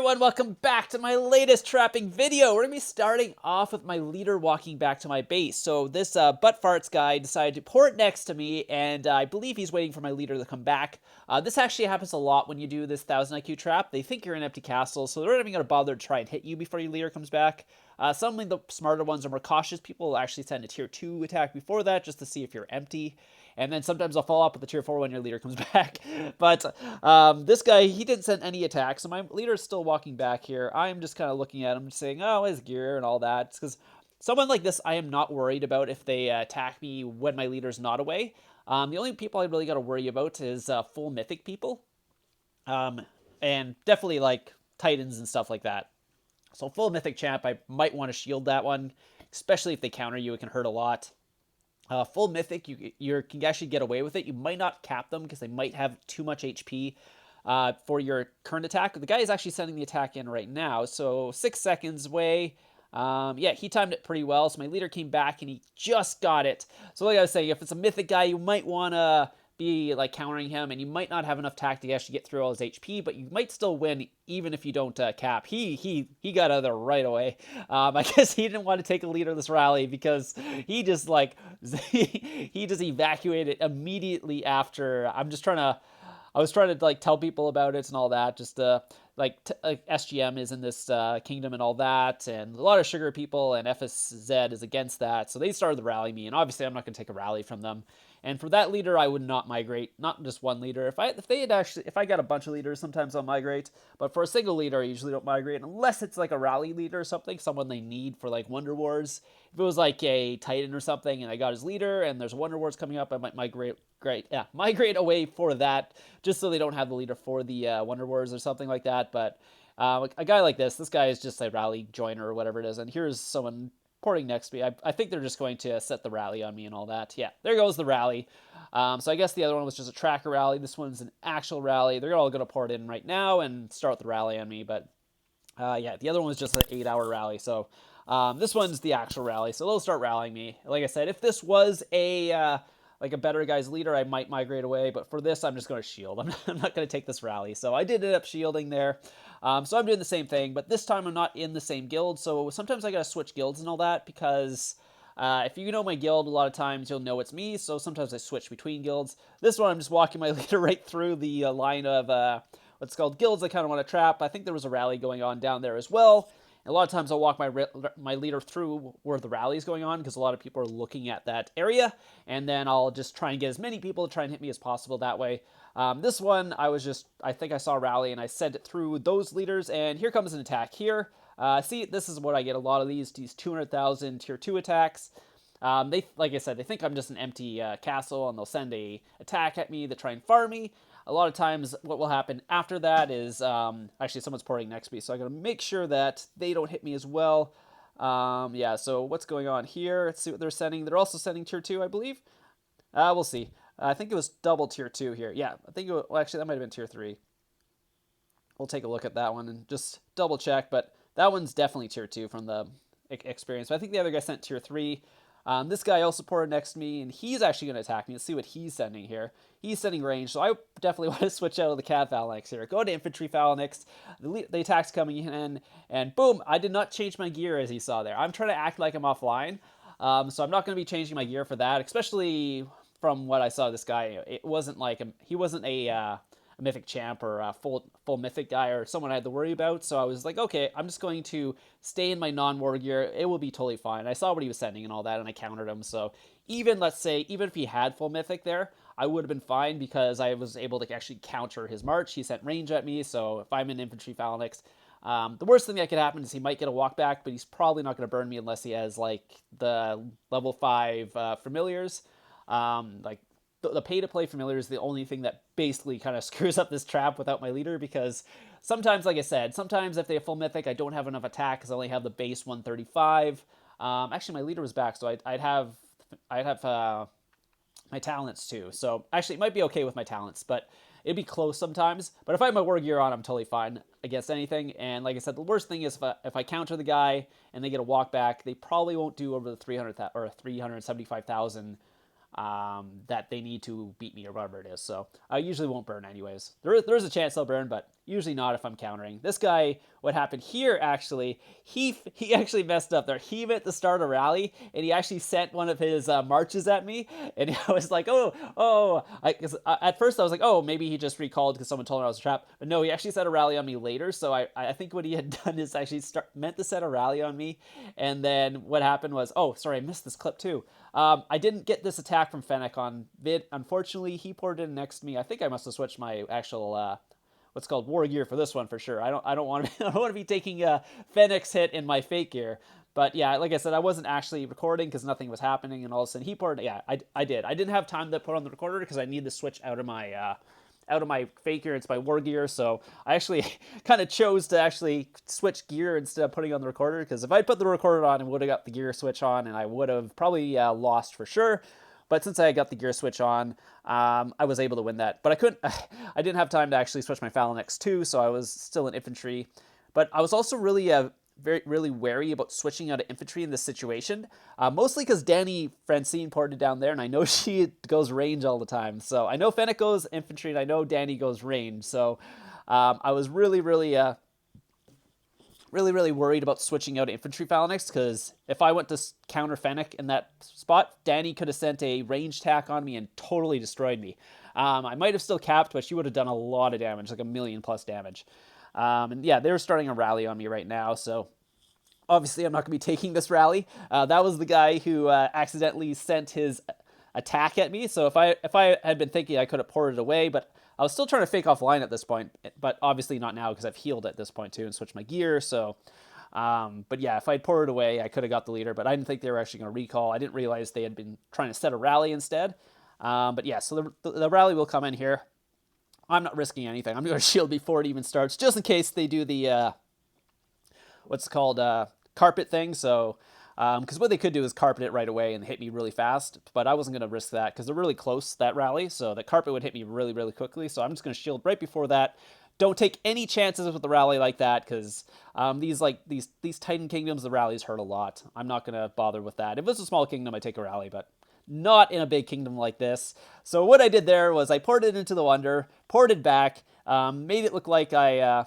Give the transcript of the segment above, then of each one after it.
everyone, welcome back to my latest trapping video. We're going to be starting off with my leader walking back to my base. So this butt farts guy decided to port next to me, and I believe he's waiting for my leader to come back. This actually happens a lot when you do this 1000 IQ trap. They think you're in an empty castle, so they're not even going to bother to try and hit you before your leader comes back. Some of the smarter ones are more cautious. People will actually send a tier 2 attack before that just to see if you're empty. And then sometimes I'll follow up with the tier 4 when your leader comes back. But this guy, he didn't send any attacks, so my leader is still walking back here. I'm just kind of looking at him, saying, oh, his gear and all that. Because someone like this, I am not worried about if they attack me when my leader's not away. The only people I really got to worry about is full mythic people. And definitely like titans and stuff like that. So full mythic champ, I might want to shield that one, especially if they counter you. It can hurt a lot. Full mythic, you can actually get away with it. You might not cap them because they might have too much HP for your current attack. The guy is actually sending the attack in right now, so 6 seconds away. Yeah, he timed it pretty well, so my leader came back and he just got it. So like I was saying, if it's a mythic guy, you might want to be like countering him, and you might not have enough tack to actually get through all his HP, but you might still win even if you don't cap. He got out of there right away. I guess he didn't want to take a leader of this rally because he just like he just evacuated immediately after. I was trying to like tell people about it and all that, just like SGM is in this kingdom and all that, and a lot of sugar people, and FSZ is against that, so they started to rally me, and obviously I'm not going to take a rally from them. And for that leader, I would not migrate, not just one leader. If I got a bunch of leaders, sometimes I'll migrate, but for a single leader, I usually don't migrate unless it's like a rally leader or something, someone they need for like Wonder Wars. If it was like a Titan or something, and I got his leader, and there's Wonder Wars coming up, I might migrate away for that, just so they don't have the leader for the Wonder Wars or something like that. But a guy like this guy is just a rally joiner or whatever it is, and here's someone porting next to me. I think they're just going to set the rally on me and all that. Yeah, there goes the rally. So I guess the other one was just a tracker rally. This one's an actual rally. They're all going to port in right now and start the rally on me. But yeah, the other one was just an 8-hour rally. So this one's the actual rally. So they'll start rallying me. Like I said, if this was a like a better guy's leader, I might migrate away, but for this, I'm just going to shield. I'm not going to take this rally, so I did end up shielding there. So I'm doing the same thing, but this time I'm not in the same guild, so sometimes I got to switch guilds and all that, because if you know my guild, a lot of times you'll know it's me, so sometimes I switch between guilds. This one, I'm just walking my leader right through the line of what's called guilds I kind of want to trap. I think there was a rally going on down there as well. A lot of times I'll walk my leader through where the rally is going on, because a lot of people are looking at that area, and then I'll just try and get as many people to try and hit me as possible that way. This one, I think I saw a rally, and I sent it through those leaders, and here comes an attack here. See, this is what I get a lot of these 200,000 tier 2 attacks. Like I said, they think I'm just an empty castle, and they'll send a attack at me to try and farm me. A lot of times what will happen after that is, actually someone's porting next to me, so I gotta make sure that they don't hit me as well. Yeah, so what's going on here? Let's see what they're sending. They're also sending tier 2, I believe. We'll see. I think it was double tier 2 here. Yeah, I think well, actually that might have been tier 3. We'll take a look at that one and just double check, but that one's definitely tier 2 from the experience. But I think the other guy sent tier 3. This guy also ported next to me, and he's actually going to attack me. Let's see what he's sending here. He's sending range, so I definitely want to switch out of the Cav Phalanx here. Go to Infantry Phalanx. The attack's coming in, and boom, I did not change my gear, as you saw there. I'm trying to act like I'm offline, so I'm not going to be changing my gear for that, especially from what I saw this guy. It wasn't like he wasn't a mythic champ or a full mythic guy or someone I had to worry about. So I was like, okay, I'm just going to stay in my non-war gear. It will be totally fine. I saw what he was sending and all that, and I countered him. So even, let's say, even if he had full mythic there, I would have been fine because I was able to actually counter his march. He sent range at me, so if I'm in infantry phalanx, the worst thing that could happen is he might get a walk back, but he's probably not going to burn me unless he has like the level 5 familiars. Like the pay-to-play familiar is the only thing that basically kind of screws up this trap without my leader, because sometimes, like I said, sometimes if they have full mythic, I don't have enough attack because I only have the base 135. Actually, my leader was back, so I'd have my talents too. So actually, it might be okay with my talents, but it'd be close sometimes. But if I have my war gear on, I'm totally fine against anything. And like I said, the worst thing is if I counter the guy and they get a walk back, they probably won't do over the 300 or 375,000 that they need to beat me or whatever it is. So I usually won't burn anyways. There is a chance they'll burn, but usually not if I'm countering. This guy, what happened here actually, he actually messed up there. He meant to start a rally, and he actually sent one of his marches at me, and I was like, at first I was like, oh, maybe he just recalled because someone told him I was a trap. But no, he actually set a rally on me later, so I think what he had done is actually meant to set a rally on me, and then what happened was, oh, sorry, I missed this clip too. I didn't get this attack from Fennec on vid. Unfortunately, he poured in next to me. I think I must have switched my actual what's called war gear for this one for sure. I don't want to I don't want to be taking a Fennec's hit in my fake gear. But yeah, like I said, I wasn't actually recording because nothing was happening, and all of a sudden he poured. Yeah, I did. I didn't have time to put on the recorder because I need to switch out of my fake gear. It's my war gear, so I actually kind of chose to actually switch gear instead of putting on the recorder, because if I put the recorder on, I would have got the gear switch on, and I would have probably lost for sure. But since I got the gear switch on, I was able to win that. But I couldn't. I didn't have time to actually switch my Phalanx too, so I was still in infantry. But I was also really really wary about switching out of infantry in this situation, mostly because Danny Francine ported down there, and I know she goes range all the time. So I know Fennec goes infantry, and I know Danny goes range. So I was really worried about switching out infantry Phalanx, because if I went to counter Fennec in that spot, Danny could have sent a range attack on me and totally destroyed me. I might have still capped, but she would have done a lot of damage, like 1,000,000+ damage. And yeah, they're starting a rally on me right now, so obviously I'm not going to be taking this rally. That was the guy who accidentally sent his attack at me, so if I had been thinking, I could have poured it away, but I was still trying to fake off line at this point, but obviously not now because I've healed at this point too and switched my gear, so... but yeah, if I'd poured it away, I could have got the leader, but I didn't think they were actually going to recall. I didn't realize they had been trying to set a rally instead. But yeah, so the rally will come in here. I'm not risking anything. I'm going to shield before it even starts, just in case they do the, what's called, carpet thing. So, because what they could do is carpet it right away and hit me really fast, but I wasn't going to risk that because they're really close, that rally, so the carpet would hit me really quickly, so I'm just going to shield right before that. Don't take any chances with the rally like that, because these Titan Kingdoms, the rallies hurt a lot. I'm not going to bother with that. If it was a small kingdom, I'd take a rally, but not in a big kingdom like this. So what I did there was I poured it into the Wonder, poured it back, made it look like I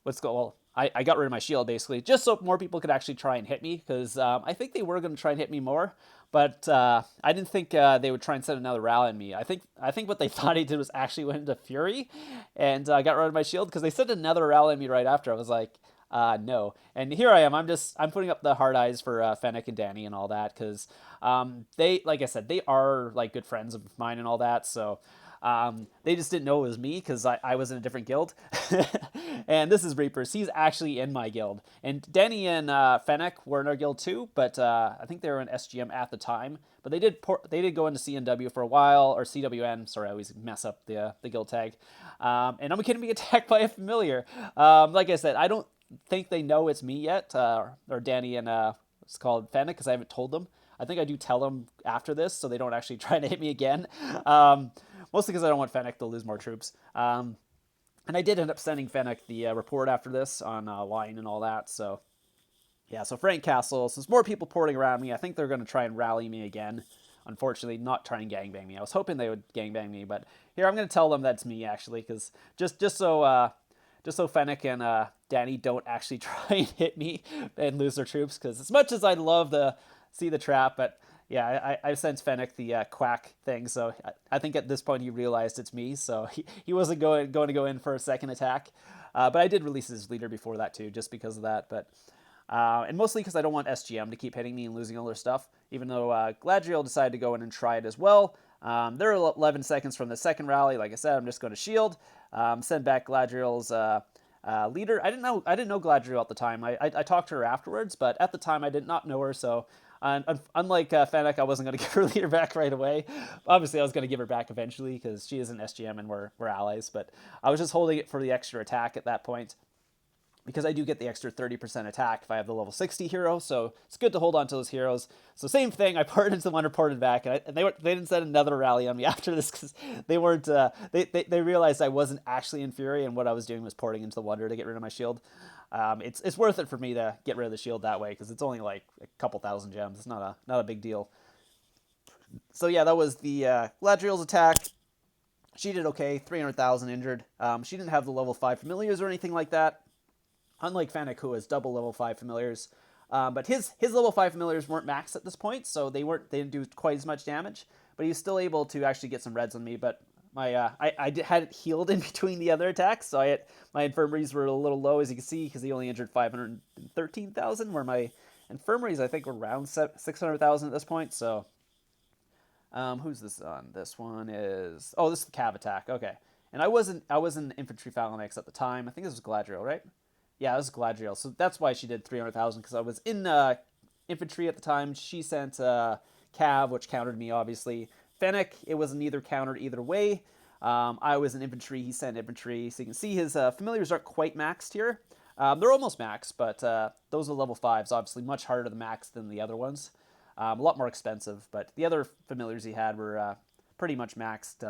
got rid of my shield, basically, just so more people could actually try and hit me, because I think they were going to try and hit me more, but I didn't think they would try and set another rally on me. I think what they thought he did was actually went into fury, and got rid of my shield, because they sent another rally on me right after. I was like, no. And here I am. I'm putting up the hard eyes for Fennec and Danny and all that, because they, like I said, they are like good friends of mine and all that, so... they just didn't know it was me because I was in a different guild. And this is Reapers. He's actually in my guild. And Danny and Fennec were in our guild too, but I think they were in SGM at the time. But they did go into CNW for a while, or CWN. Sorry, I always mess up the guild tag. And I'm getting being attacked by a familiar. Like I said, I don't think they know it's me yet, or Danny and it's called Fennec, because I haven't told them. I think I do tell them after this, so they don't actually try to hit me again. Mostly because I don't want Fennec to lose more troops. And I did end up sending Fennec the report after this on line and all that. So, yeah, so Frank Castle. So there's more people porting around me. I think they're going to try and rally me again. Unfortunately, not try and gangbang me. I was hoping they would gangbang me, but here I'm going to tell them that's me, actually, because just so Fennec and Danny don't actually try and hit me and lose their troops, because as much as I'd love to see the trap, but... yeah, I sent Fennec the quack thing, so I think at this point he realized it's me, so he wasn't going to go in for a second attack. But I did release his leader before that too, just because of that. But and mostly because I don't want SGM to keep hitting me and losing all their stuff, even though Gladriel decided to go in and try it as well. They're 11 seconds from the second rally. Like I said, I'm just going to shield, send back Gladriel's leader. I didn't know Gladriel at the time. I talked to her afterwards, but at the time I did not know her, so... unlike Fennec, I wasn't going to give her leader back right away. Obviously, I was going to give her back eventually because she is an SGM and we're allies. But I was just holding it for the extra attack at that point, because I do get the extra 30% attack if I have the level 60 hero. So it's good to hold on to those heroes. So same thing, I ported into the one, ported back, and they didn't send another rally on me after this, because they weren't. They realized I wasn't actually in fury, and what I was doing was porting into the Wonder to get rid of my shield. It's worth it for me to get rid of the shield that way, because it's only like a couple thousand gems. It's not a big deal. So yeah, that was the Gladriel's attack. She did okay, 300,000 injured. She didn't have the level 5 familiars or anything like that, unlike Fennec, who has double level 5 familiars. But his level 5 familiars weren't maxed at this point, so they didn't do quite as much damage. But he was still able to actually get some reds on me. But my had it healed in between the other attacks, so my infirmaries were a little low, as you can see, because he only injured 513,000, where my infirmaries, I think, were around 600,000 at this point. So who's this on? This one is, oh, this is the cav attack. Okay, and I wasn't infantry phalanx at the time. I think this was Gladriel, right? Yeah, this is Gladriel. So that's why she did 300,000, because I was in infantry at the time. She sent cav, which countered me, obviously. Fennec, it was neither countered either way. I was in infantry, he sent infantry. So you can see his familiars aren't quite maxed here. They're almost maxed, but those are level 5s, obviously much harder to max than the other ones. A lot more expensive, but the other familiars he had were pretty much maxed.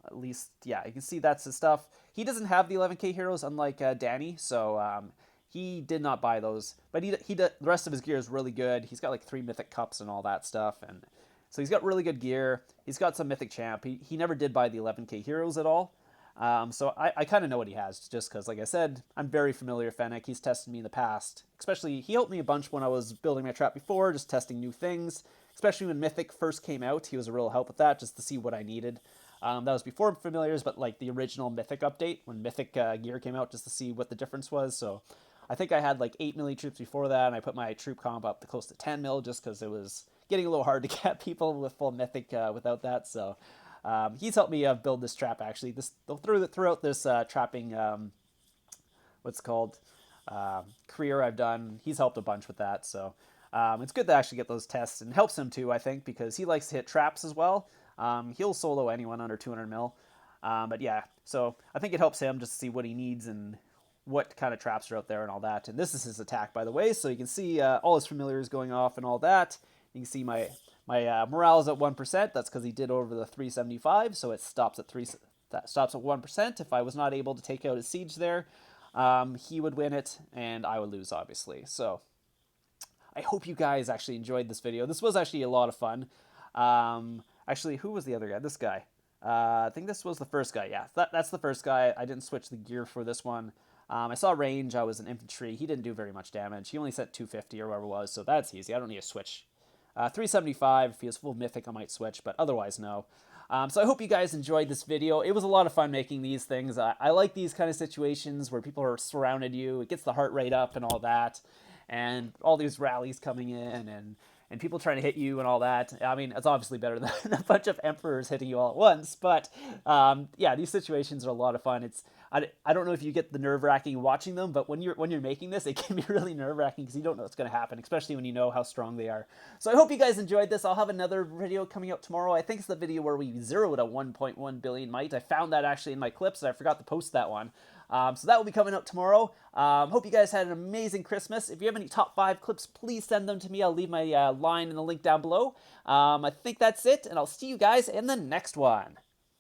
At least, yeah, you can see that's his stuff. He doesn't have the 11k heroes, unlike Danny, so he did not buy those. But the rest of his gear is really good. He's got like 3 mythic cups and all that stuff, and so he's got really good gear. He's got some mythic champ. He never did buy the 11k heroes at all. So I kind of know what he has, just because, like I said, I'm very familiar with Fennec. He's tested me in the past. Especially, he helped me a bunch when I was building my trap before, just testing new things. Especially when Mythic first came out, he was a real help with that, just to see what I needed. That was before familiars, but like the original Mythic update, when Mythic gear came out, just to see what the difference was. So I think I had like 8 melee troops before that, and I put my troop comp up to close to 10 mil, just because it was getting a little hard to get people with full Mythic without that. So he's helped me build this trap, actually. Throughout this trapping, what's it called, career I've done, he's helped a bunch with that. So it's good to actually get those tests, and helps him too, I think, because he likes to hit traps as well. He'll solo anyone under 200 mil. But yeah, so I think it helps him just to see what he needs and what kind of traps are out there and all that. And this is his attack, by the way, so you can see all his familiars going off and all that. You can see my morale is at 1%. That's because he did over the 375, so it stops at 1%. If I was not able to take out his siege there, he would win it, and I would lose, obviously. So I hope you guys actually enjoyed this video. This was actually a lot of fun. Actually, who was the other guy? This guy. I think this was the first guy. Yeah, that's the first guy. I didn't switch the gear for this one. I saw range. I was in infantry. He didn't do very much damage. He only sent 250 or whatever it was, so that's easy. I don't need to switch. 375, if he has full mythic, I might switch, but otherwise, no. So I hope you guys enjoyed this video. It was a lot of fun making these things. I like these kind of situations where people are surrounded you. It gets the heart rate up and all that. And all these rallies coming in and people trying to hit you and all that. I mean, it's obviously better than a bunch of emperors hitting you all at once. But yeah, these situations are a lot of fun. I don't know if you get the nerve-wracking watching them, but when you're making this, it can be really nerve-wracking because you don't know what's going to happen, especially when you know how strong they are. So I hope you guys enjoyed this. I'll have another video coming out tomorrow. I think it's the video where we zeroed a 1.1 billion might. I found that actually in my clips, and I forgot to post that one. So that will be coming out tomorrow. Hope you guys had an amazing Christmas. If you have any top 5 clips, please send them to me. I'll leave my line in the link down below. I think that's it, and I'll see you guys in the next one.